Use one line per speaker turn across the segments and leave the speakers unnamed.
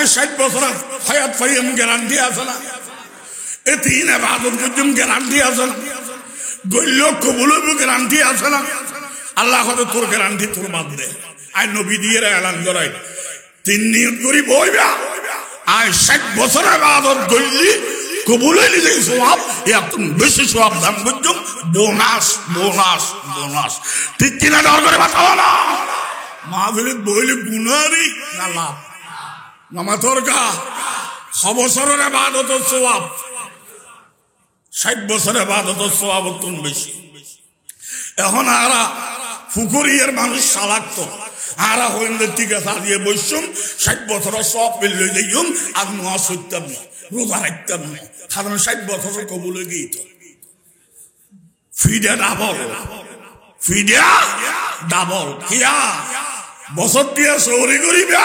60 বছর হায়াত পাইম গ্যারান্টি আছে না এ তিন ইবাদত করছুম গ্যারান্টি আছে না গইল কবুল হইব গ্যারান্টি আছে না আল্লাহ হয়তো তোর গ্যারান্টি তোর বাদ দে আই নবী দিয়ে এলান করাই 3 নিয়ত করি বইবা আই 60 বছর ইবাদত করলি কবুল হইলি যে সওয়াব এত বেশি সওয়াব দান করছুম বোনাস বোনাস বোনাস ঠিক কিনা দর করে বাতাও না মাহফিলে বইলে গুনারি না লাভ নামাজের কা 6 বছরের ইবাদতের সওয়াব 60 বছরের ইবাদতের সওয়াব তুন বেশি এখন আরা ফুকুরিয়ার মানুষ সালাক তো আরা হইন ঠিক আছে দিয়ে বসছুম 60 বছরের সওয়াব পেলে যাইম আর নামাজ পড়তাম না রোজা রাখতাম না কারণ 60 বছরের কবুল হয়ে গিয়েছে ফিডা ডাবল কিয়া বছর দিয়া চৌরি করিবা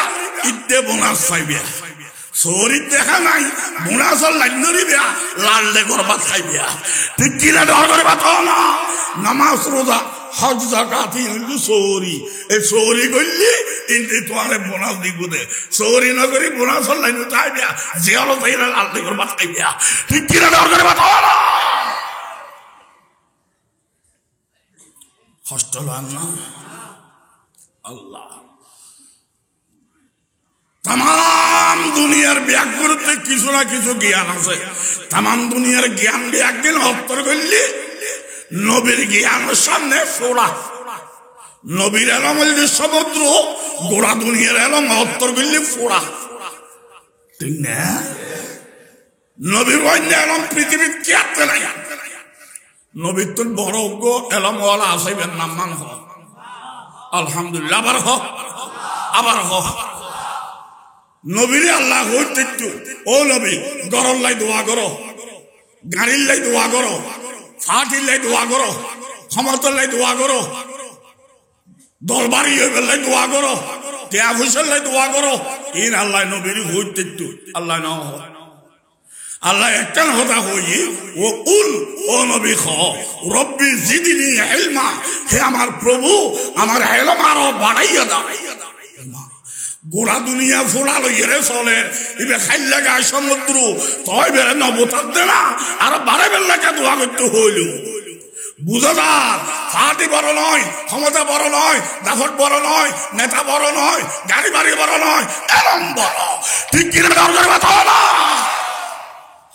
ইতে বোনাস পাইবা চৌরি দেখা নাই বোনাসর লাইন ধরিবা লাল দে করবাত খাইবা ঠিক কিনা ডর করবা তো না নামাজ রোজা হজ যাকাত হইল চৌরি এই চৌরি করলি ইনতে তোমারে বোনাস দিব দে চৌরি না করি বোনাসর লাইন চাইবা জিয়ালো তাইরা লাল দে করবাত খাইবা ঠিক কিনা ডর করবা তো না কষ্ট লাগে না আল্লাহ तमाम दुनियार ব্যাগ করতে কিছু না কিছু জ্ঞান আছে तमाम দুনিয়ার জ্ঞান ব্যাগ দিন হত্তর করলি নবীর জ্ঞানের সামনে ফোড়া নবীর এলমের যে সমুদ্র গোড়া দুনিয়ার এলম হত্তর করলি ফোড়া ঠিক না নবীর অন্য এলম পৃথিবীর কি আছে নাই নবীর তো বড় অজ্ঞ এলমওয়ালা আসাইবেন নাম মান হ আলহামদুলিল্লাহ আবার হ নবীরে আল্লাহ হইতে ও নবী গরর লাই দোয়া করো গাড়ির লাই দোয়া করো ফাটির লাই দোয়া করো ক্ষমতার লাই দোয়া করো দরবারি হইবে লাই দোয়া করো টিয়া পয়সার লাই দোয়া করো ইন আল্লাহ নবীর হইতে আল্লাহ না আল্লাহ একটা কথা হই ও কুল ও নবী খ রব্বি জিদনি ইলমা হে আমার প্রভু আমার ইলম আরো বাড়াইয়া দাও গোড়া দুনিয়া ফোড়া লইয়ে চলে এবে খাইলে গায়ে সমুদ্র তয় বেড়ে নবতার দে না আর বারে বেলাকে দোয়া করতে হইল বুঝা যাক ফাটি বড় নয় ক্ষমতা বড় নয় দাফট বড় নয় নেতা বড় নয় গাড়ি বাড়ি বড় নয় এরম বড় ঠিক কিনে দরকার কথা না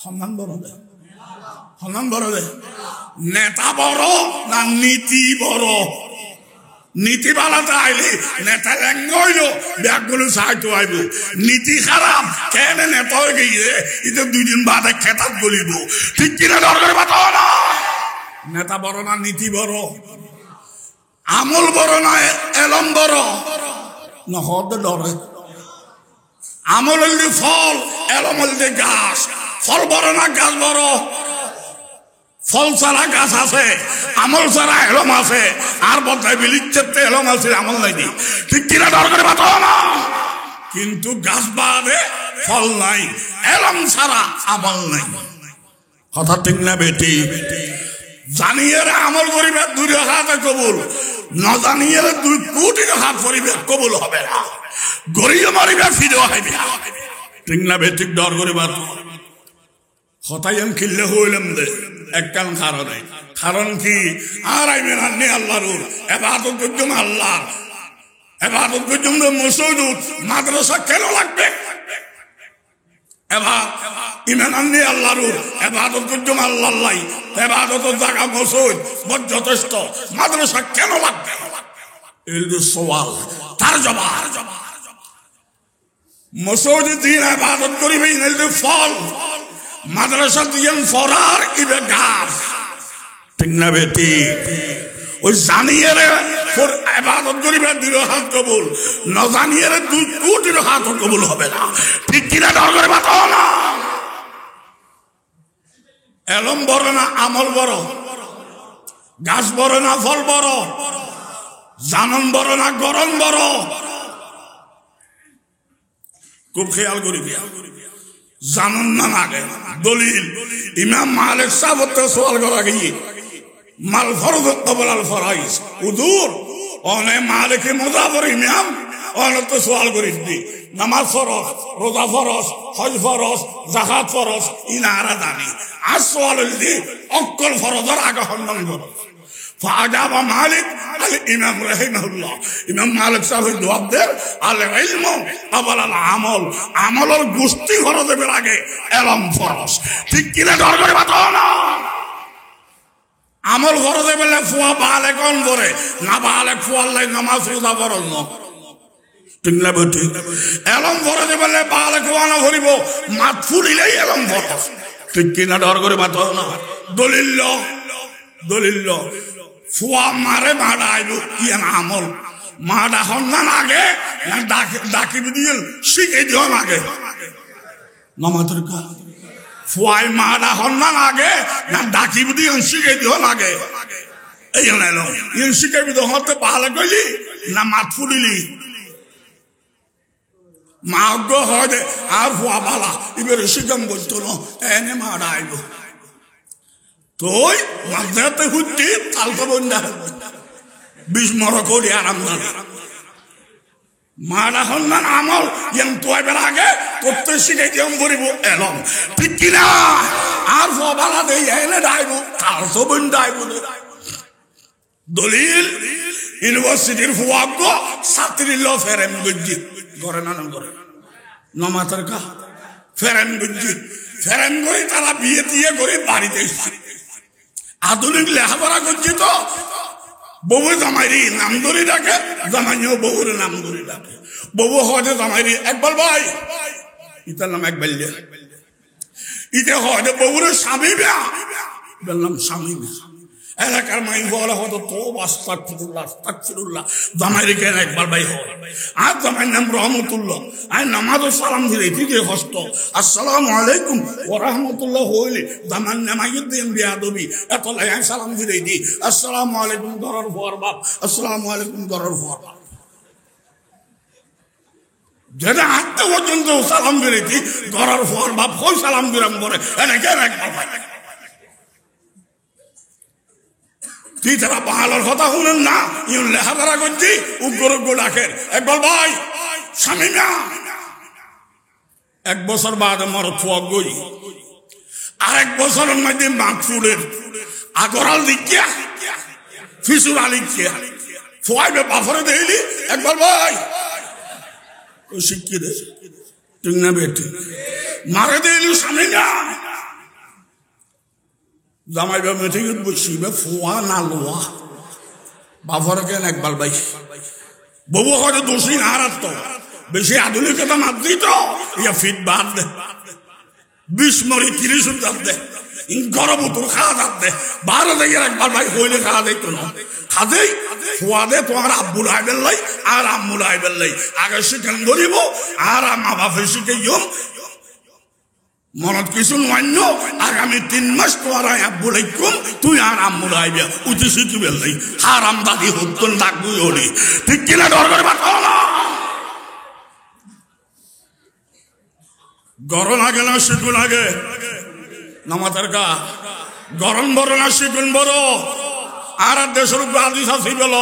সম্মান বড় দে সম্মান বড় দে নেতা বড় না নীতি বড় নীতি বালাতে আইলি নেতা ল্যাঙ্গ হইল ব্যাগগুলো সাহায্য আইব নীতি খারাপ কেন নেতা হয়ে গিয়ে এটা 2 দিন বাদে খেতাব বলিব ঠিক কিনা দরকার বাতাও না নেতা বড় না নীতি বড় আমল বড় না এলম বড় না হতে ডরে আমল হইলে ফল এলম হইলে গাছ ফল বড় না গাছ বড় ফল ছাড়া গাছ আছে আমল ছাড়া এলম আছে আর বলতে বিলিচ্ছে এলম আছে আমল নাই ঠিক কিনা দরকার বাতাও না কিন্তু গাছ বাদে ফল নাই এলম ছাড়া আমল নাই কথা ঠিক না বেটি জানিয়ে আমল করিবে 2 রাকাতে কবুল না জানিয়ে 2 কোটি রাকাত করিবে কবুল হবে না গরিয়ে মারিবে ফিরে হইবে ঠিক না বেটি ডর করে বাত কথাই আমি খিল্লে হইলাম দে এককাল কারণ কি আর আইবেন আন্নি আল্লাহর ইবাদত করজুম আল্লাহ ইবাদত করজুম মসজিদ মাদ্রাসা কেন লাগবে এবার ইমান আন্নি আল্লাহর ইবাদত করজুম আল্লাহ ইবাদতের জায়গা মসজিদ যথেষ্ট মাদ্রাসা কেন লাগবে এই যে সওয়াল তার জবাব মসজিদ দিন ইবাদত করিবে এই যে ফল মাদ্রাসা দিয়েন ফরার ইবে গাছ ঠিক না বেটি ওই জানিয়ে ইবাদত করিবে 2 রাকাত কবুল না জানিয়ে 2 কোটি রাকাত কবুল হবে না ঠিক কিনা ডর করে বাতাও না এলম বড় না আমল বড় গাছ বড় না ফল বড় জানন বড় না গরম বড় খুব খেয়াল করিবি জানন না লাগে দলিল ইমাম মালিক সাহেব তো সওয়াল করা গিয়ে মাল ফরজ কবল আল ফরাইজ হুজুর ওনে মালিক মুজাফর ইমাম ওনে তো সওয়াল করিস দি নামাজ ফরজ, রোজা ফরজ, হজ ফরজ, যাকাত ফরজ, ইনারা জানি। আর সওয়াল হইল অক্কল ফরজের আগে হন্ডন ফরজ। ফাজাবা মালিক আল ইমাম রাহিমাহুল্লাহ, ইমাম মালিক সাহেব জবাব দেন আল ইলম ক্বাবল আল আমল, আমলের গোষ্ঠী ফরজের আগে এলম ফরজ। ঠিক কিনা ডর করে বাতাও না। আমল ফরজে বলে ফুয়া বালেক অন করে না, বালেক ফুয়ার লাই নামাজ রোজা ফরজ ন, ঠিক না বেঠিক? এলম ফরজে বলে বালেক ফুয়া না ভরিব, মাত ফুলিলেই এলম ফরজ। ঠিক কিনা ডর করে বাতাও না। দলিল দলিল ফুয়া মারে মাডা আইব ইয়ে না আমল, মাডা সন্ধান আগে না ডাকিবি দিয়ে শিখে দিও আগে নামাজের কাজ। ফুয়াই মাডা সন্ধান আগে না ডাকিবি দিয়ে শিখে দিও আগে। এই এলো ইয়ে শিখাবি তো হতে ভালো কইলি না মাত ফুলিলি মা অজ্ঞ হয় দে আর ফুয়া বালা এবারে শিখাম বলতো না এনে মাডা আইব। তোই মাঝে হুচ্ছি তালতো বন্ধা বিষ মর করি আরাম দাঁড়ে মারা সন্ধান আমল ইয়াম তোয়াইবার আগে করতে শিখে দিয়ম করিব এলম, ঠিক কিনা? আর ফবালা দেই এনে ডাইব তালতো বন্ধা আইব। দলিল ইউনিভার্সিটির ফুয়াগ্য ছাত্রী ল ফেরেন গজ্জি করে না করে নমাতের কা ফেরেন গজ্জি ফেরেন করে তারা বিয়ে দিয়ে করে বাড়িতে আধুনিক লেখাপড়া করছি তো বউ জামাইরি নাম ধরে ডাকে, জামাইও বউর নাম ধরে ডাকে। বউ হজে জামাইরি একবার ভাই ইতার নাম একবার ইতে হজে বউর স্বামী বিয়া বললাম স্বামী বিয়া। এলাকার মাই বলা হতো তো আস্তাগফিরুল্লাহ আস্তাগফিরুল্লাহ, জামাইরি কেন একবার ভাই হয়। আর জামাইর নাম রহমতুল্লাহ, আর নামাজও সালাম দিলে দিকে হস্ত আসসালামু আলাইকুম ওয়া রাহমাতুল্লাহ হইলে জামাইর নামাইয়ের দিন বিয়াদবি এত লাই সালাম দিলে দি আসসালামু আলাইকুম দরার ফর বাপ, আসসালামু আলাইকুম দরার ফর বাপ। যেটা হাঁটতে পর্যন্ত সালাম দিলে দি দরার ফর বাপ কই সালাম দিলাম করে এনে কেন একবার ভাই। তুই তারা বাঙালোর কথা শুনেন না, ইউন লেখাপড়া করছি উগ্র ডাকের একবার ভাই স্বামী না। এক বছর বাদ আমার ফুয়া গই আর এক বছরের মধ্যে মাকফুলের আগরাল দিকিয়া ফিসুর আলিকিয়া ফুয়াইবে বাফরে দেইলি একবার ভাই শিক্ষি দে ঠিক না বেটি মারে দেইলি স্বামী না। জামাই বা মেঠে বসিবে ফুয়া না লোয়া বাফর কেন একবার বাই ববু হয়তো দোষী না রাখতো বেশি আধুনিকতা মাত দিত ইয়া ফিট বাদ দে 20 মরি 30 দাঁত দে গরম তোর খাওয়া দাঁত দে 12 থেকে একবার ভাই হইলে খাওয়া দিত না খাদেই ফুয়া দে তোমার আব্বুল আইবেল লাই আর আম্মুল আইবেল লাই আগে শিখান ধরিব আর মা বাপে শিখে মনত কিছু মান্য আগামী 3 মাস তোমার আব্বুল আইকুম তুই আর আম্মুল আইবে উঠে শিখবে লাই হারাম দাদি হত্যন ডাকবি হলি ঠিক কিনা ডর করে বাতাও না। গরম আগে না শিখুন আগে নামাজের কা গরম বড় না শিখুন বড় আর দেশের উপর আদিস আসি বেল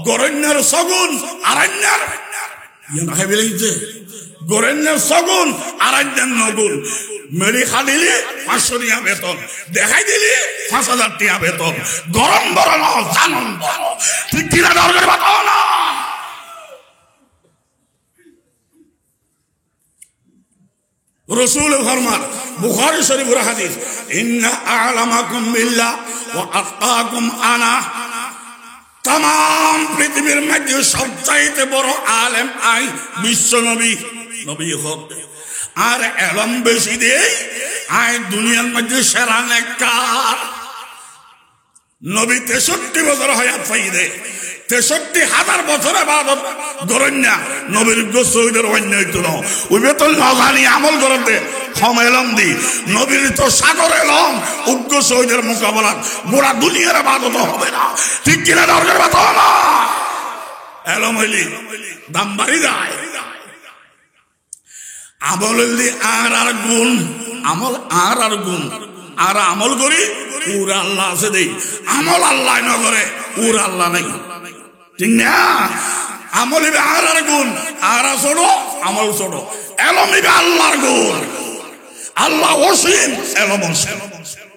গরণ্যের সগুন আরণ্যের গরণ্যের সগুন আরণ্যের নগুন মেরি খালিলি 500 টাকা বেতন দেখাই দিলি 5000 টাকা বেতন গরম বড় না জানন বড় ঠিক কিনা ডর করে বাতাও না। রসুল ফরমান বুখারী শরীফের হাদিস ইন্না আ'লামাকুম বিল্লাহ ওয়া আতকাকুম আনা তাম পৃথিবীর মধ্যে সবচাইতে বড় আলেম আই বিশ্ব নবী নবী হোক আর এলম বেশি দেই আয় দুনিয়ার মধ্যে সেরা নেককার নবী 63 বছর হায়াত পাইলে 63,000 বছর ইবাদত গরন্যা নবীর গোসইদের অন্য হইতো না ওই বেতন নজানি আমল করতে ক্ষমেলম দি নবীর তো সাগর এলম উগ্র সইদের মোকাবেলা গোড়া দুনিয়ার ইবাদত হবে না ঠিক কিনা দরকার বাতাও না। এলম হইলি দাম বাড়ি যায় আমল হইলি আর গুণ আমল আর গুণ আর আমল করি পুরা আল্লাহ আছে দেই আমল আল্লাহ না করে পুরা আল্লাহ নাই ঠিক না। আমল আর গুণ আর ছোট আমল ছোট এলম ইবে আল্লাহর গুণ আল্লাহ অসীম এলম অসীম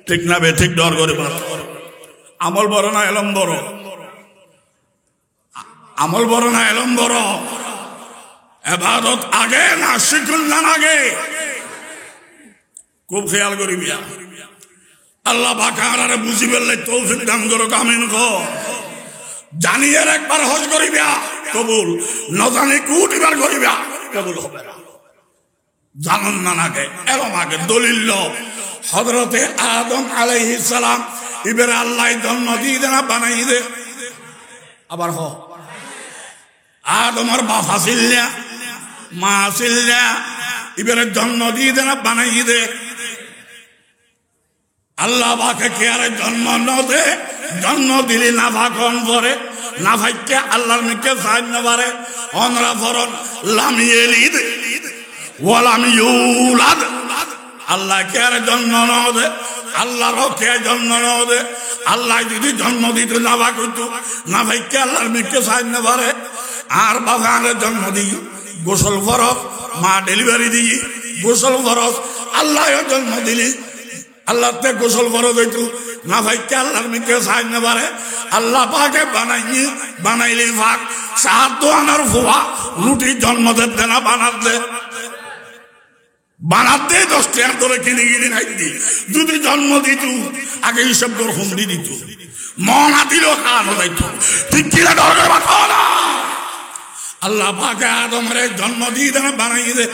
ঠিক না বে ঠিক ডর করে আমল বড় না এলম বড় আমল বড় না এলম বড় ইবাদত আগে না শিকুল্লান আগে খুব খেয়াল করিবি আল্লাহ বাকারে বুঝি বললে তৌফিক দান করো আমিন কো জানিয়ার একবার হজ করিবা কবুল ন জানি কোটিবার করিবা কবুল হবে না জানুন না আগে এরম আগে দলিল হযরতে আদম আলাইহিস সালাম ইবের আল্লাহ জন্ম দিয়ে দেনা বানাই দে আবার হ আদমের বাপ আসিল্লা মা আসিল্লা ইবের জন্ম দিয়ে দেনা বানাই দে আল্লাহ বাকে কে আর জন্ম ন দে জন্ম দিলি না ভাগন পরে না ভাইকে আল্লাহর নিকে সাহায্য পারে অনরা ফরন লাম ইয়ালিদ ওয়া লাম ইউলাদ আল্লাহ কে আর জন্ম ন দে আল্লাহর কে জন্ম ন দে আল্লাহ যদি জন্ম দিত না ভাগতো না ভাইকে আল্লাহর নিকে সাহায্য পারে আর বাবারে জন্ম দি গোসল ফরজ মা ডেলিভারি দি গোসল ফরজ আল্লাহ জন্ম দিলি আল্লাহ তে গোসল ফরজ হইতো না ভাইকে আল্লাহর নিকে সাহায্য পারে আল্লাহ পাকে বানাইলি ভাগ সাহায্য আনার ফুয়া রুটি জন্ম দেতে না বানাতে 10 টাকা ধরে কিনে নাই দি যদি জন্ম দিত আগে হিসাব করে হুমড়ি দিত মন আদিল খাওয়ানো যাইত ঠিক কিনা দরকার কথা না আল্লাহ পাকে আদমের জন্ম দিয়ে দেন বানাই দে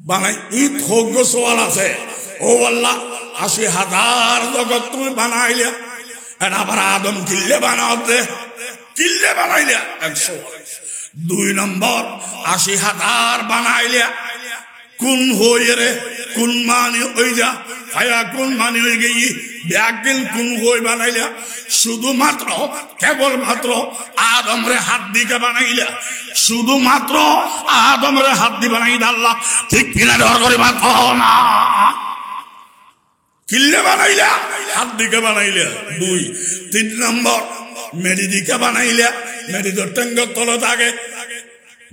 বানাই ঈদ হোক সোয়াল আছে ও আল্লাহ 80,000 জগৎ তুমি বানাইলে এটা আবার আদম কিল্লে বানাতে কিল্লে বানাইলে 100 2 নম্বর 80,000 বানাইলে কোন হয়ে রে কোন মানি হয়ে যা ভাইয়া কোন মানি হয়ে গেই ব্যাগিল কোন হয়ে বানাইলে শুধুমাত্র কেবলমাত্র আদমরে হাত দিকে বানাইলে শুধুমাত্র আদমরে হাত দিয়ে বানাই আল্লাহ ঠিক কিনা ডর করে মাত্র না কিল্লে বানাইলা হাত দিকে বানাইলে 2 3 নম্বর মেডি দিকে বানাইলে মেডি তো টঙ্গ তল থাকে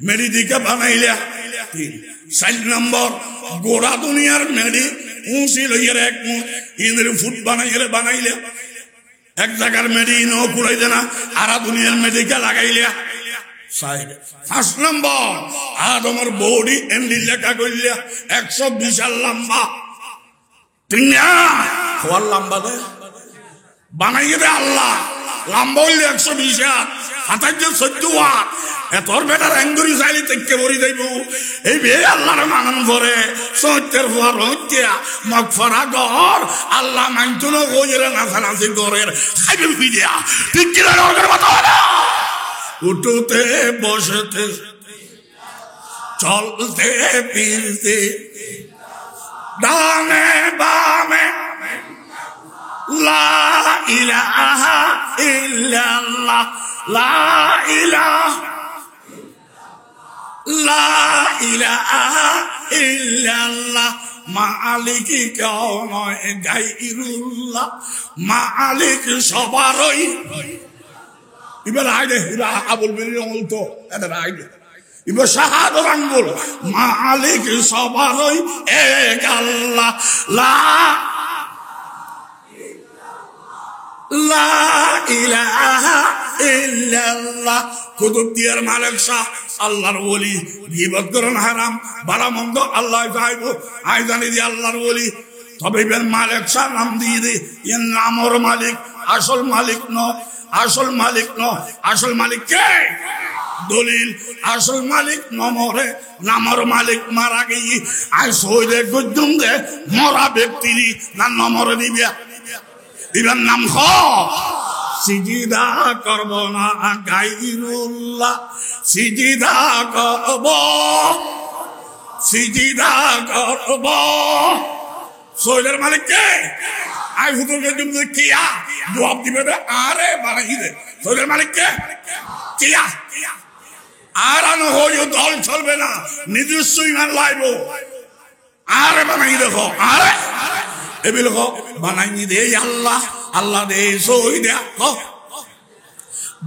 মেডি দিকে বানাইলে 3 4 নম্বর গোড়া দুনিয়ার মেডি উঁচি লইয়ের এক মুঠ ইন্দ্র ফুট বানাইলে এক জায়গার মেডি ন কুড়াই দেনা আরা দুনিয়ার মেডিকে লাগাইলে 5 নম্বর আদমের বডি এন্ডি লেখা কইলে 120 লম্বা খোয়ার লম্বা দে বানাইয়ে দে আল্লাহ লম্বা হইলে 120 হাতার 14 এতর বেটার এঙ্গুরি চাইলে তেকে ভরি যাইব এই বে আল্লাহর মানন পরে সত্যের পর হত্যা মগফরা ঘর আল্লাহ মানতুনো কইরে নাফানাসি ঘরের খাইবে ফিরিয়া ঠিক কি না ওর কথা না উঠতে বসতে চলতে ফিরতে ডানে বামে লা ইলাহা ইল্লাল্লাহ লা ইলাহা লা ইলাহা ইল্লাল্লাহ মালিক কেউ নয় গায়রুল্লাহ মালিক সবারই এবার আইডে আবুল বেরিয়ে বলতো এটা আইডে এবার শাহাদত আঙ্গুল মালিক সবারই এক আল্লাহ লা ইলাহা ইল্লাল্লাহ কুতুব দিয়ার মালিক শাহ আল্লাহর ওলি গীবত করন হারাম ভালো মন্দ আল্লাহ চাইবো আই জানি দি আল্লাহর ওলি তবে এবার মালিক শাহ নাম দিয়ে দে এর নামর মালিক আসল মালিক ন আসল মালিক ন আসল মালিক কে দলিল আসল মালিক নমরে নামর মালিক মারা গেই আই সইদে গুজুম দে মরা ব্যক্তির না নমরে দিবে ইবার নাম খ সিজিদা করব না গায়রুল্লাহ সিজিদা করব সইদের মালিক কে আই হুজুরকে জন্য কিয়া জবাব দিবে আরে বানাই দে সইদের মালিক কে কিয়া আর আনো হইও দল চলবে না নিজস্ব ইমান লাইব আরে বানাই দেখো আরে এবিল বানাই দে আল্লাহ আল্লাহ দে সই দে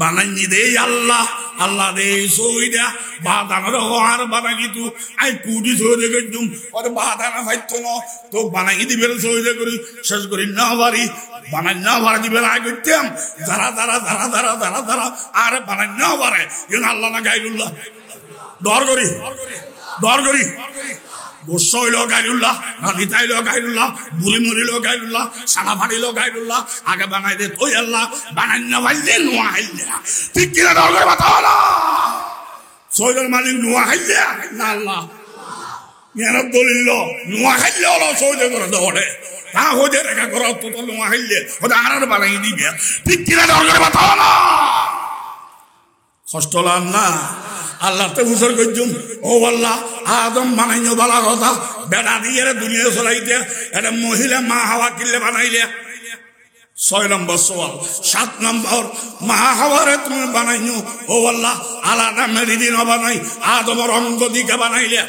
বানাইনি দে আল্লাহ আল্লাহ দে সইদা বাদানোর আর বানাই তু আই কুড়ি সইদে গেছুম ওর বাদানা ফাইতো না তো বানাই দিবেন সইদে করি শেষ করি না পারি বানাই না পারা দিবেন আই করতাম যারা যারা যারা যারা যারা যারা আর বানাই না পারে যেন আল্লাহ না গাইলুল্লাহ ডর করি গোস্ব হইল গাইলুল্লাহ নাদিতা হইল গাইলুল্লাহ বুড়ি মুড়িল গাইলুল্লাহ সানা ফাড়িল গাইলুল্লাহ আগে বানাই দে তুই আল্লাহ বানাই না ভাইলে নোয়া হাইলে ঠিক কিনা ডর করে বাতাও না সৈদের মালিক নোয়া হাইলে না আল্লাহ জ্ঞানত দলিল নোয়া হাইলে হলো সৈদে করে দৌড়ে তা হইতে রেখা করো তো তো নোয়া হাইলে ওটা আর বানাই দিবে ঠিক কিনা ডর করে বাতাও না কষ্ট লান না আল্লাহ তে হুসর করছুম ও আল্লাহ আদম বানাইও বালা কথা বেড়া দিয়ে দুনিয়া চলাইতে এটা মহিলা মা হাওয়া কিনলে বানাইলে 6 নম্বর সওয়াল 7 নম্বর মা হাওয়ারে তুমি বানাইও ও আল্লাহ আলাদা মেরি দিন বানাই আদমের অঙ্গ দিকে বানাইলে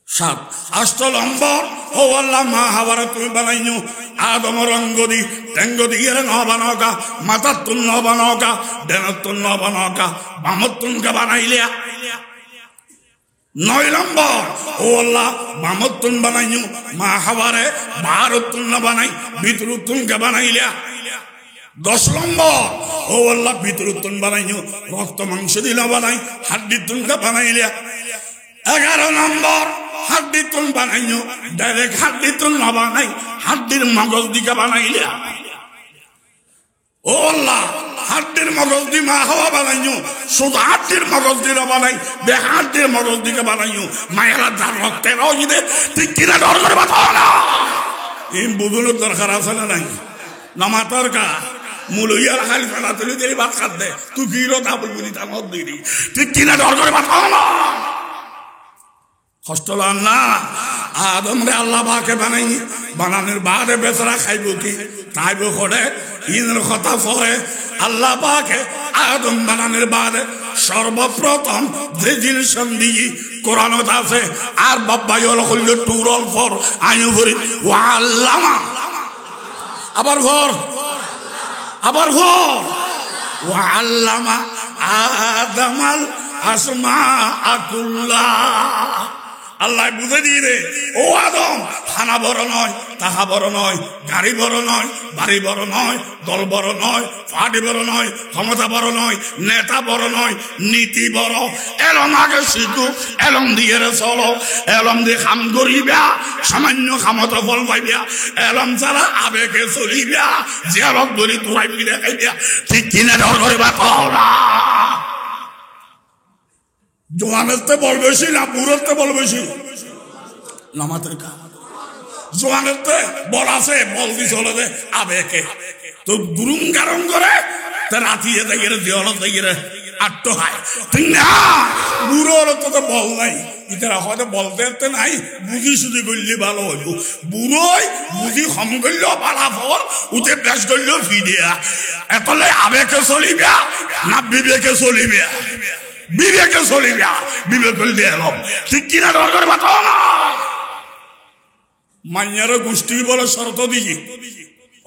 7 8 নম্বর ও আল্লাহ মা হাওয়ারে তুমি বানাইও আদমের অঙ্গ দি টেঙ্গ দিয়ে ন বানাওকা মাথার তুন ন বানাওকা ডেনের তুন ন বানাওকা বামর তুনকে বানাইলে 9 নম্বর ও আল্লাহ বামর তুন বানাইও মা হাওয়ারে বাহারত তুন না বানাই ভিতর তুনকে বানাইলে 10 নম্বর ও আল্লাহ ভিতর তুন বানাইও রক্ত মাংস দিলা বানাই হাড্ডি তুনকে বানাইলে 11 নম্বর হাড্ডি তুন বানাইও ডাইরেক্ট হাড্ডি তুন না বানাই হাড্ডির মগজ দিকে বানাইলে ও আল্লাহ হাড্ডির মগজ দি মা হাওয়া বানাইও শুধু হাড্ডির মগজ দিয়ে বানাই বে হাড্ডির মগজ দিকে বানাইও মায়েরা যার রক্তের অজিদে ঠিক কিনা ডর করে বাতাও না এই বুঝুনোর দরকার আছে না নাই নামাতর কা মুলইয়ার খালি ফেলা তুলি দিলি ভাত খাত দে তুই ফিরো তা বলবি তা মত দিবি ঠিক কিনা ডর করে বাতাও না কষ্ট লান না আদম রে আল্লাহ বাকে বানাই বানানোর বাদে বেচারা খাইব কি খাইব করে ইনের কথা পরে আল্লাহ পাকে আদম বানানোর বাদে সর্বপ্রথম যে জিনিস দিয়ে কোরআনত আছে আর বাবা হইল টুরল ফর আয়ু ভরি ও আল্লামা আবার ঘর ও আল্লামা আদমাল আসমা আকুল্লাহ আল্লাহ বুঝে দিয়ে রে ও আদম খানা বড় নয় তাহা বড় নয় গাড়ি বড় নয় বাড়ি বড় নয় দল বড় নয় পার্টি বড় নয় ক্ষমতা বড় নয় নেতা বড় নয় নীতি বড় এলম আগে শিখু এলম দিয়ে চলো এলম দিয়ে খাম করিবা সামান্য ক্ষমতা ফল পাইবা এলম ছাড়া আবেগে চলিবা জিয়ারত ধরি তোরাই ফিরে খাইবা ঠিক কিনে ডর করে বা না জোয়ানেরতে বল বেশি না বুড়োতে বল বেশি নামাতের কা জোয়ানেরতে বল আছে বল দি চলে দে আবেকে তো গুরুং গারং করে তা রাতিয়ে দেখে দেওয়াল দেখে আট্ট হয় ঠিক না বুড়োর তো বল নাই ইতারা হয়তো বলতে নাই বুঝি সুঝি করলে ভালো হইব বুড়োই বুঝি কম করলেও পালা ফল উঠে বেশ করলেও ফিরিয়া এতলে আবেকে চলিবা না বিবেকে চলিবে বিবেকে চলিবা বিবেক দিয়ে এলাম ঠিক কিনা ডর করে বাতাও না মাইয়ার গোষ্ঠী বলে শর্ত দিই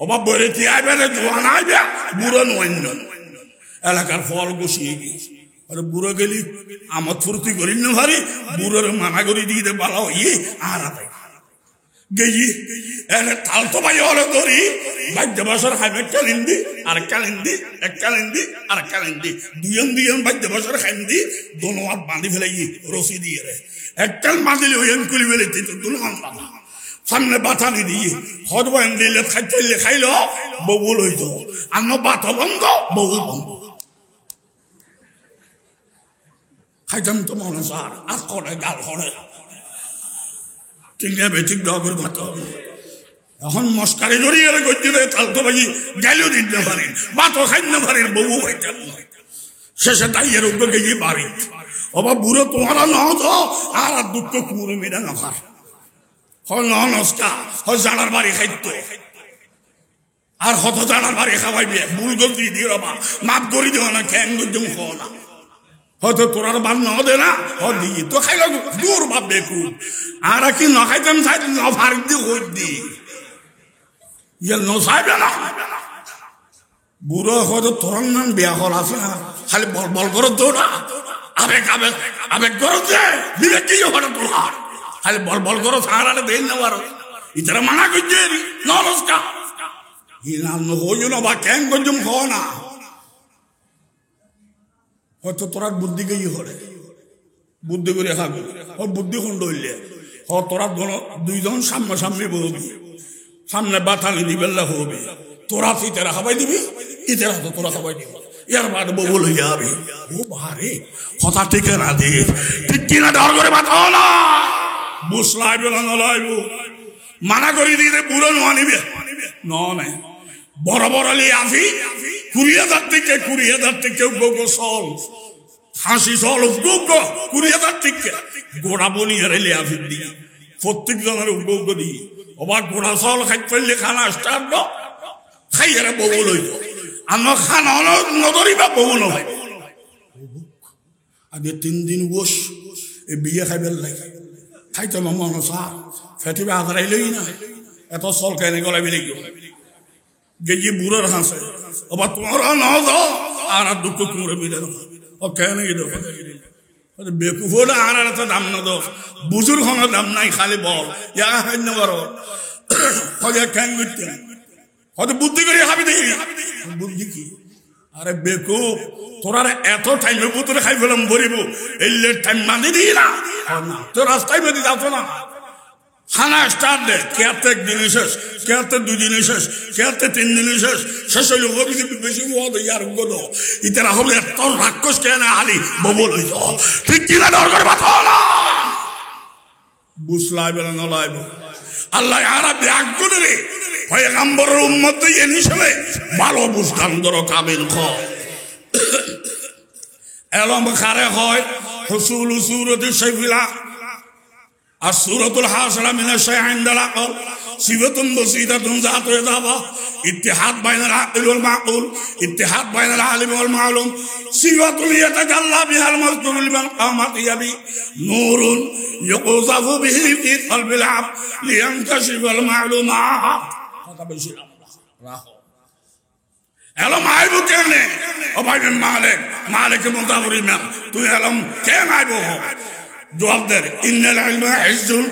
অভাব বেড়েতে আইবে জোয়ান আইবে বুড়ো নৈন্য এলাকার ফল গুছিয়ে গিয়েছে আরে বুড়ো গেলি আমার ফুর্তি করি না ভারি বুড়োর মানা করি দিয়ে বালা ইয়ে আর গেছি এনে তাল তো ভাই হলে ধরি বাদ্য বছর খাইবে কালিন্দি আর কালিন্দি এক কালিন্দি আর কালিন্দি দুজন বাদ্য বছর খাইন্দি দোনো হাত বাঁধি ফেলে রসি দিয়ে রে এককাল বাঁধিলে ওই কুলি ফেলে দিত দুনো হাত বাঁধা সামনে বাথানি দিয়ে হদ বয়ান দিলে খাইতে খাইল বউল হইত আর বাত বন্ধ বউল বন্ধ খাইতাম তো মনে সার আর করে গাল করে ঠিক না বেঠিক ডগর ভাত এখন মস্কারি জড়িয়ে গিয়ে তাল তো ভাই গাইলেও দিতে পারেন ভাতও খাইতে পারেন বউ খাইতেন শেষে তাইয়ের উপরে গিয়ে বাড়ি অবা বুড়ো তোমারা তো আর দুঃখ কুমুরে মেয়েরা নখা নস্কা জানার বাড়ি খাইত আর হত জানার বাড়ি খাওয়াইবে ভুল গলতি দিয়ে রবা মাপ করি দেওয়া না খ্যাং গম খাওয়া না হয়তো তোরার বান ন দে না দিয়ে তো খাইল দূর ভাববে খুব আর কি ন খাইতাম চাই ফারিক দিয়ে হই দি ইয়ে ন চাইবে না বুড়ো হয়তো তোর নাম বিয়া হল আছে না খালি বল বল করো তোরা আবেগ আবেগ আবেগ করো যে বিবেক কি হলো তোরা খালি বল বল করো সারারে দেন না পারো ইতারা মানা করছে নমস্কার ই নাম হইও না বা কেন গঞ্জম খাওয়া না হয়তো তোরা বুদ্ধি গিয়ে হলে বুদ্ধি করে খাবি ও বুদ্ধি খন্ড হইলে হ তোরা দুইজন সামনাসামনি বহবি সামনে বাতালি দিবেল্লা হবি তোরা ইতারা খাবাই দিবি ইতারা তো তোরা খাবাই দিবি ইয়ার বাদ ববল হয়ে যাবে ও বারে কথা ঠিক না দে ঠিক কিনা ডর করে বাতাও না বুস লাইব না লাইব মানা করি দিতে বুড়ো নোয়া নিবে নাই বড় বড় লিয়ে আসি 20,000 থেকে গোগো সল হাসি সল গোগো 20,000 থেকে গোড়া বনিয়ে রেলে আসি দি প্রত্যেক জনের গোগো দি আবার গোড়া সল খাই ফেললে খানা স্টার্ট খাইয়ারে বউ লইব আমার খানা নদরিবা বউ নয় আগে 3 দিন বস এ বিয়ে খাইবেল লাগে খাইতে মন সা ফেটিবে আদরাইলই না এত সল কেনে গলা বেরিয়ে গেল গেজি বুড়োর হাসে আবার তোমরা না যাও আর দুঃখ কুমড়ে মিলে ও কেন গেল বেকুফ হলে আর তো দাম না দো বুজুর্গ হওয়ার দাম নাই খালি বল ইয়া হাই না বড় হয়ে কেন করতে হয়তো বুদ্ধি করে খাবি দেখি বুদ্ধি কি আরে বেকুফ তোরা এত টাইমে বুতরে খাই ফেলাম ভরিব এই টাইম বাঁধি দিই না তো রাস্তায় বেঁধে যাচ্ছ না খানা স্টার্ট দে কেয়াতে 1 দিন শেষ কেয়াতে 2 দিন শেষ কেয়াতে 3 দিন শেষ শেষ হইল হবি বেশি হওয়া ইয়ার গলো ইতারা হলে এত রাক্ষস কেন আলি ববল হইল ঠিক কিনা ডর করে বাঁচো না বুঝলাই বেলা নলাইব আল্লাহ আরা ব্যাগ করে রে পয়গম্বরের উম্মত এই হিসেবে ভালো বুঝতাম ধরো কামিল খ এলম খারে হয় হুসুল সুরতি সাইফিলা السورة الحاصلة من الشيء عند العقل صفة بسيطة ذات إضافة اتحاد بين العقل والمعقول اتحاد بين العالم والمعلوم صفة يتجلى بها المذكور لمن قامت به نور يقذف به في قلب العبد لينكشف المعلومات هذا بشيء الله এলম আইব কেনে ও ভাই মালিক মুতাবরি মা তুই এলম কেন আইব জবাব দে ইন্নাল ইলমা ইজ্জুন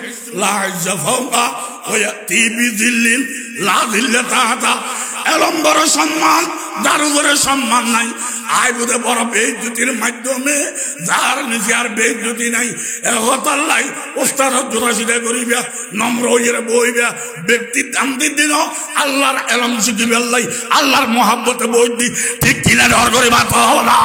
লা ইজ্জা ফাওকা ওয়া ইয়াতি বিযিল্লিন লা যিল্লা তাহাতা এলম বড় সম্মান যার উপরে সম্মান নাই আইবুদে বড় বেইজ্জতির মাধ্যমে যার নিচে আর বেইজ্জতি নাই এহতাল্লাই ওস্তাদ জোরাসিদে করিবা নম্র হইয়া বইবা ব্যক্তির দান্তির দিন আল্লাহর এলম শিখিবে আল্লাহ আল্লাহর মহব্বতে বই দি ঠিক কিনা ডর করে বাতা না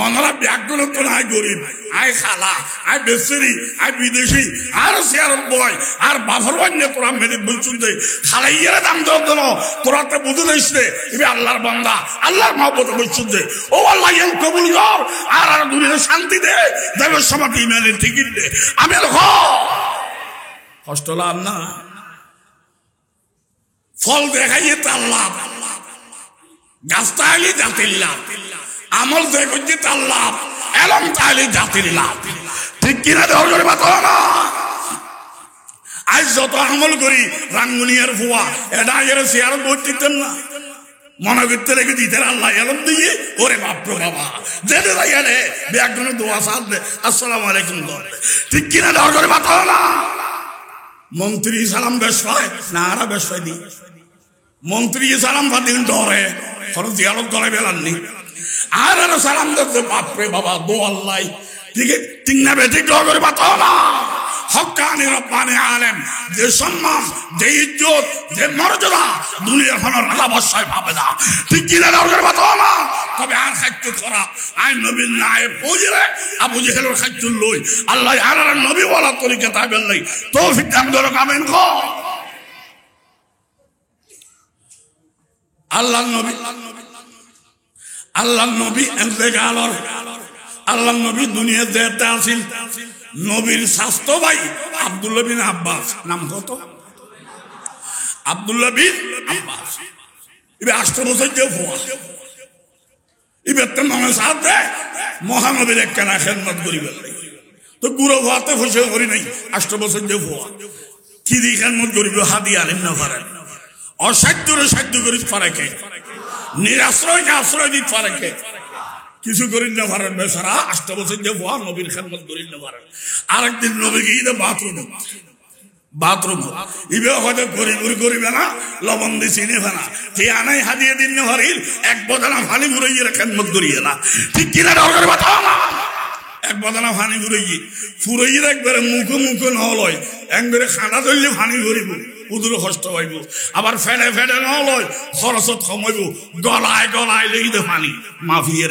ওনারা ব্যাগগুলো তো নাই গরিব আয় খালা আয় বেসরি আয় বিদেশি আর শেয়ার বয় আর বাফর বান্যে তোরা মেরে বলছুন যে খালাইয়ের দাম দেওয়ার জন্য তোরা তো বুঝে দিস রে এবার আল্লাহর বান্দা আল্লাহর মহব্বতে বলছুন যে ও আল্লাহ এল কবুল কর আর আর দুনিয়া শান্তি দে দেবের সমাকে ইমানের টিকিট দে আমি কষ্ট লাভ না ফল দেখাইয়ে তার লাভ গাছটা আইলে জাতির লাভ আমল দেখছি তার লাভ এলম তাইলে জাতির লাভ ঠিক কিনা দেওয়ার করে বাতো না আজ যত আমল করি রাঙ্গুনিয়ার ফুয়া এটা আগের শেয়ার করতেন না মনে করতে রেখে দিতে আল্লাহ এলম দিয়ে ওরে বাপরে বাবা যেতে যাই রে ব্যাগগুলো দোয়া সাথ দে আসসালামু আলাইকুম ঠিক কিনা দেওয়ার করে বাতো না মন্ত্রী সালাম বেশ পায় না আরা বেশ পাই দি মন্ত্রী সালাম পাতিন ডরে খরচ দিয়ালত গলায় বেলাননি আর সালাম দেখতে বাপরে বাবা দো আল্লাহ ঠিক ঠিক না বেঠিক করে বাতাও না হক্কানি রব্বানি আলেম যে সম্মান যে ইজ্জত যে মর্যাদা দুনিয়ার কোনো রাজা বর্ষায় পাবে না ঠিক কিনা করে বাতাও না তবে আর খাদ্য করা আই নবীর নায়ে পৌঁছলে আবু জেহেলের খাদ্য লই আল্লাহ আর নবী বলা তরিকা তাই বেললাই তৌফিক দান করো কামেন কো আল্লাহ নবী এতেকালর আল্লাহ নবী দুনিয়া যেতে আসিল নবীর স্বাস্থ্য ভাই আব্দুল্লাহ বিন আব্বাস নাম কত আব্দুল্লাহ বিন আব্বাস এবার 8 বছর যে ভুয়া এবার তো মনে সাথে মহানবীর একখানা খেদমত করিবে তো গুরু ভুয়াতে খুশি করি নাই 8 বছর যে ভুয়া কি দিয়ে খেদমত করিব হাদি আলিম না পারেন অসাধ্যরে সাধ্য করি পারে কে নিরাশ্রয়কে আশ্রয় দিতে পারে কে? কিছু করিন না পারেন বেচারা 8 বছর যে ভুয়া নবীর খেদমত করিন না পারেন। আরেকদিন নবী গিয়ে বাথরুম ইবে হয়তো করিবে না, লবণ দিয়ে চিনিবে না, ঠিক আনাই হাদিয়ে দিন না পারিল, এক বদনা ফানি ঘুরাইয়ে খেদমত করিয়ে না, ঠিক কিনা দরকার বাতাও না। এক বদনা ফানি ফুরাইয়ে একবারে মুখে নহলয়, একবারে খানা ধরলে ফানি ঘুরিব, উদুর কষ্ট পাইব, আবার ফেডে নহলয় খরচত কমাইব, গলায় লেগে ফানি মাফিয়ে,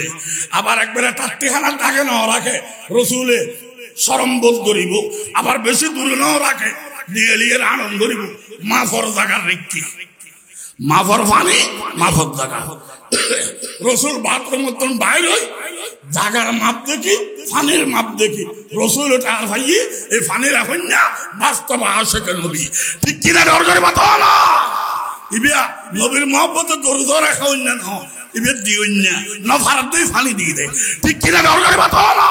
আবার একবারে টাট্টিখানার ডাকে ন রাখে রসুলে শরম বোধ করিব, আবার বেশি দূরে ন রাখে নিয়ে লিয়ে আনন্দ করিব। মাফর জাগার রেখি মাফর ফানি মাফর জাগা রসুল বাথরুম মতন বাইর হই জাগার মাপ দেখি, ফানির মাপ দেখি, রসুল টার ভাইয়ে এই ফানির এখন না বাস্তব আশেকের নবী, ঠিক কিনা দরকার বাতাও না। ইবিয়া নবীর মহব্বতে গরু ধরা খাওয়াই না, ইবে দিও না ফারাত দিয়ে ফানি দিয়ে দেয়, ঠিক কিনা দরকার বাতাও না।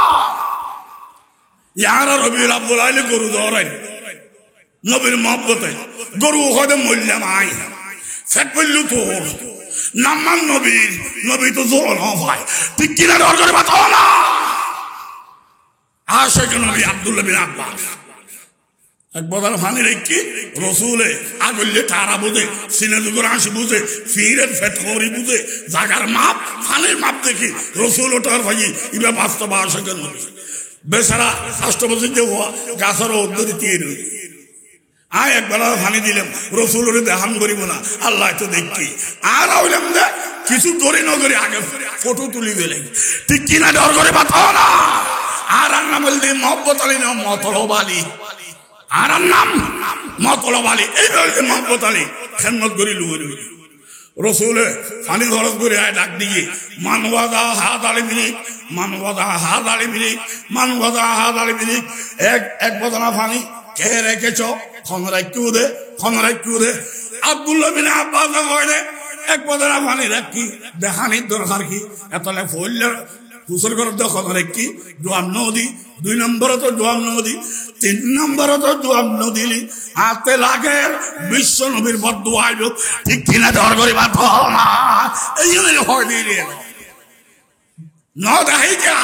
ইয়ারা রবিউল আব্দুল আইলে গরু ধরাই নবীর মহব্বতে, গরু হয়তো মূল্যাম আই ফেট বললু তোর নাম্মান নবী তো জোর হয়, ঠিক কিনা দরকার বাতাও না। আশেক নবী আব্দুল্লাহ বিন আব্বাস এক বদল ফানি রেখি রসুলে আগলে তারা বুঝে, সিনে দুপুর হাসি বুঝে, ফিরের ফেট খবরি বুঝে, জাগার মাপ ফানির মাপ দেখি রসুল ওটার ভাই ইবা বাস্তব আশেকের নবী। বেচারা 8 বছর যে হওয়া গাছের উদ্ধরি দিয়ে আয় একবেলা ফানি দিলাম, রসুল দেখান করিব না, আল্লাহ তো দেখি আর হইলাম যে কিছু করি নগরি আগে ফটো তুলি দিলেন, ঠিক কিনা ডর করে বাতাও না। আর নাম বলতে মহব্বত আলী না মতলব আলী, আর নাম মতলব আলী, এই বলতে মহব্বত আলী খেদমত করি লুয়ে রসুলে ফানি খরচ করে আয় ডাক দিয়ে মানবাদা হাত আলী মিনিট, মানবাদা হাত আলী মিনিট, মানবাদা হাত আলী মিনিট, এক বদনা ফানি কে রেখেছ খনরাইকু দে আব্দুল্লাহ বিন আব্বাস কয় এক বদনা ফানি রাখি দেখানির দরকার কি, এতলে ফইলে হুসর করে দখন রেখি জোয়াম নদী, 2 নম্বরে তো জোয়াম নদী, 3 নম্বরে তো জোয়াম নদী হাতে লাগে বিশ্ব নবীর বদদুয়া আইব, ঠিক কিনা দর করে বাতাও না। এই জন্য হয় দিয়ে ন দেখাই যা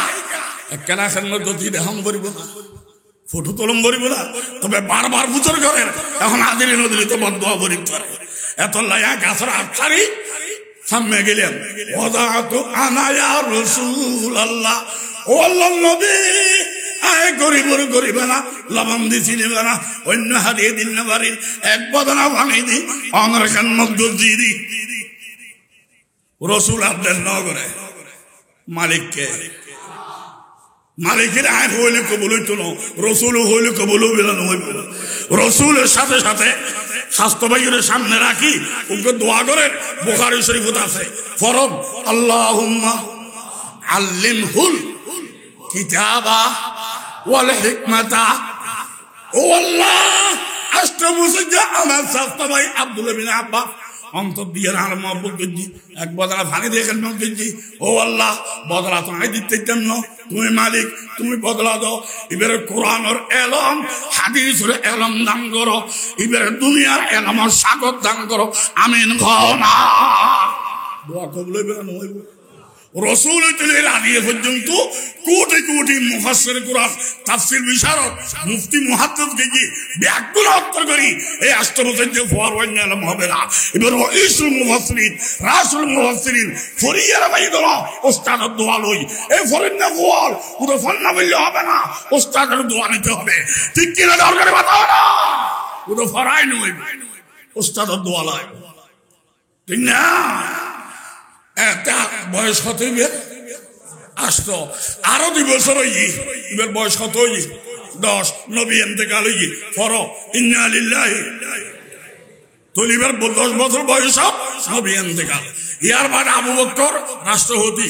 একলা খেদমত গতি দেখাম করিব না, ফটো তোলম করিব না, তবে বারবার বুঝর করেন এখন আদিলি নদী তো বদদুয়া করিব করে। এত লাইয়া গাছের আচ্ছারি সামনে গেলাম, ওদাতু আনা ইয়া রাসূলুল্লাহ, ও আল্লাহর নবী আয় গরিব না, লবণ দি চিনিবে না, অন্য হাদিয়ে দিন না পারি, এক বদনা ভাঙি দি অনর খেদমত গজি দি। রসুল আব্দুল নগরে মালিককে মালিকের আয় হইলে কবুল হইতো না, রসুল হইলে কবুল হইবে না, রসুলের সাথে সাথে স্বাস্থ্য ভাইয়ের সামনে রাখি ওকে দোয়া করেন। বুখারী শরীফত আছে ফরজ আল্লাহুম্মা আল্লিমহুল কিতাবা ওয়াল হিকমাতা, ও আল্লাহ 8 বছর যে আমার স্বাস্থ্য ভাই আব্দুল্লাহ বিন আব্বাস অন্তর দিয়ে আর মহব্বত করছি, এক বদলা ফানি দিয়ে খেদমত করছি, ও আল্লাহ বদলা তো আই দিতে না, তুমি মালিক, তুমি বদলা দাও, এবারে কোরআনের এলম হাদিসের এলম দান করো, এবারে দুনিয়ার এলমের সাগর দান করো, আমিন খাও না। দোয়া কবুল হইবে না হইবে। রসুল আদিয়ে পর্যন্ত কোটি কোটি মুফাসসির কুরআন তাফসীর বিশারদ মুফতি মুহাদ্দিস গিয়ে ব্যাকগুলো উত্তর করি এই 8 বছর যে ফোয়ার ওয়াইনালাম হবে না। এবার ইসুল মুফাসসিরিন রাসূল মুফাসসিরিন ফরিয়ার ভাই দল ওস্তাদের দোয়া লই, এই ফরিন না গোয়াল পুরো ফন্না বললে হবে না, ওস্তাদের দোয়া নিতে হবে, ঠিক কিনা দরকারে বাতাও না, পুরো ফরাই নই ওস্তাদের দোয়া লয়, ঠিক না। একটা বয়স কত আসত আরো 2 বছর এবার বয়স কত 10, নবী ইন্তেকাল ফর ইন্না লিল্লাহি তলিবার 10 বছর বয়স নবী ইন্তেকাল, ইয়ার বাদ আবু বকর রাষ্ট্রপতি,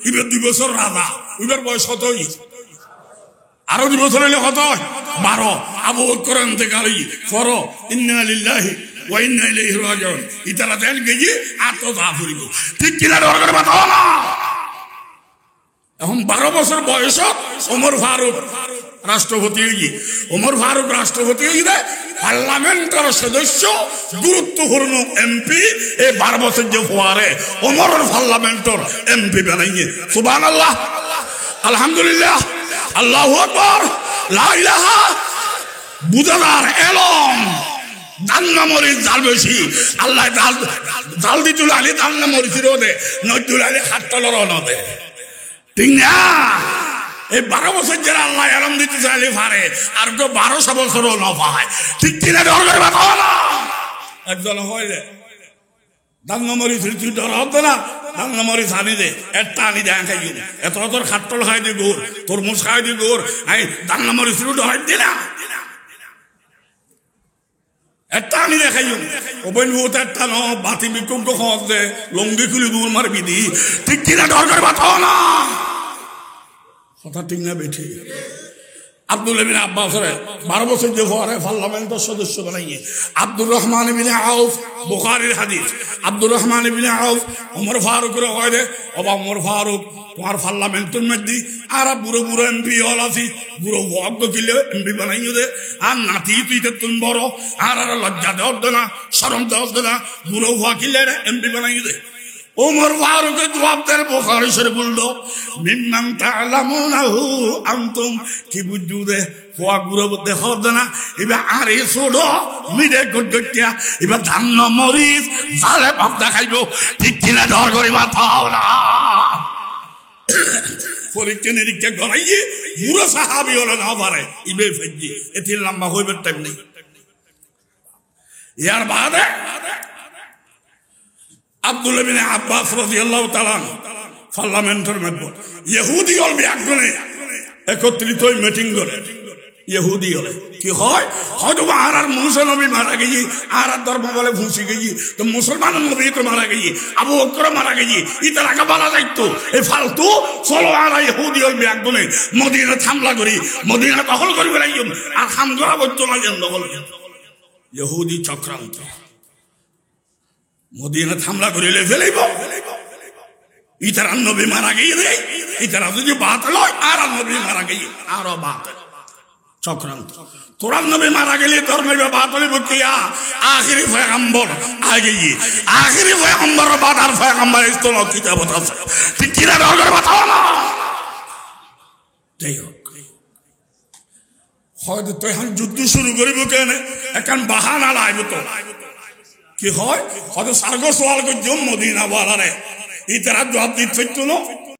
এবার 2 বছর রাজা, এবার বয়স কত আরো 2 বছর হইলে কত 12, আবু বকর ইন্তেকাল ফর ইন্না লিল্লাহি ওয়া ইন্না ইলাইহি রাজিউন, ইতারা দেন গিয়ে আর তো দা ফুরিব, ঠিক কিনা দরকার বাতাও না। এখন 12 বছর বয়স ওমর ফারুক রাষ্ট্রপতি হয়ে ওমর ফারুক রাষ্ট্রপতি হয়ে পার্লামেন্টের সদস্য গুরুত্বপূর্ণ এমপি এই 12 বছর যে ফোয়ারে ওমর পার্লামেন্টের এমপি বানাইয়ে সুবহানাল্লাহ আলহামদুলিল্লাহ আল্লাহু আকবার লা ইলাহা বুঝানার এলম দান্না মরিচ জাল বেশি আল্লাহ জাল দিতুল আলী দান্না মরিচের দে নজরুল আলী খাট্টলর নদে ঠিক না এই 12 বছর যারা আল্লাহ এলম দিতে চাইলে পারে আর কেউ 1200 বছরও না পায় ঠিক কিনা ডর কথা না একজন হয় রে দান্না মরিচ তুই ডর হতো না দান্না মরিচ আনি দে একটা আনি দে খাই এত তোর খাট্টল খাই দি গোর তরমুজ খাই দি গোর আই দান্না মরিচ ডর দি না একটা আনি দেখাই ওপেন বুথ একটা ন বাতি বিক্ষোভ খোঁজ দে লঙ্গি খুলি দূর মার বিধি ঠিক কিনা দরকার বাতাও না কথা ঠিক না বেঠি আব্দুল ইবনে আব্বাস 12 বছর যে ফরে পার্লামেন্টের সদস্য বানাইয়ে আব্দুর রহমান ইবনে আউফ বুখারীর হাদিস আব্দুর রহমান ইবনে আউফ ওমর ফারুকের কয় দে ওবা ওমর ফারুক তোমার পার্লামেন্টের মধ্যে আর বুড়ো বুড়ো এমপি হল আছি বুড়ো ভক্ত কিলে এমপি বানাইয়ে দে আর নাতি তুই তুমি বড় আর লজ্জা দেওয়া না শরম দেওয়া না বুড়ো ভুয়া কিলে এমপি বানাইয়ে দে ওমর ফারুকের জবাব দেন বুখারী শরীফ বললো মিম্মান তা'লামুনাহু আনতুম কি বুঝু দে ফুয়া গুরো দেখো না এবার আর এই ছোড়ো মিডে গড়গড়িয়া এবার ধান্য মরিচ জালে ভাব দেখাইবো ঠিক কিনা ডর করে মাথাও না পরীক্ষা নিরীক্ষা করাইয়ে বুড়ো সাহাবি হলো না পারে ইবে ফেজি এটি লম্বা হইবে টাইম নেই ইয়ার বাদে আব্দুল ইবনে আব্বাস রাদিয়াল্লাহু তাআলা পার্লামেন্টের মধ্যে ইহুদি হল একজনে একত্রিত হয়ে মিটিং করে ইহুদি হলে কি হয় হয়তো আর মুসা নবী মারা গেছি আর ধর্ম বলে ফুঁসি গেছি তো মুসলমান নবী তো মারা গেছি আবু বকর মারা গেছি ইতার আগে বলা যাইতো এই ফালতু চলো আর ইহুদি হল একজনে মদিনা হামলা করি মদিনা দখল করি বেড়াই আর হাম করা করতো না যেন দখল ইহুদি চক্রান্ত মদিনা হামলা করিলে ফেলাইব ইতার নবী মারা গিয়ে ইতার যদি বাত লয় আর নবী মারা গিয়ে আরো বাত চক্রান্ত তোরা নবী মারা গেলে ধর্মের বাত হইব কিয়া আখিরি পয়গম্বর আগে আখিরি পয়গম্বর বাদ আর পয়গম্বর ইস্তল কিতাবত আছে ঠিক কিনা দরকার বাতাও না যাই হোক হয়তো তো এখন যুদ্ধ শুরু করিব কেন এখন বাহানা লাইব তো কি হয় হয়তো সার্গ সওয়াল করছো মদিনা ওয়ালারে ইতারা জবাব দিতে না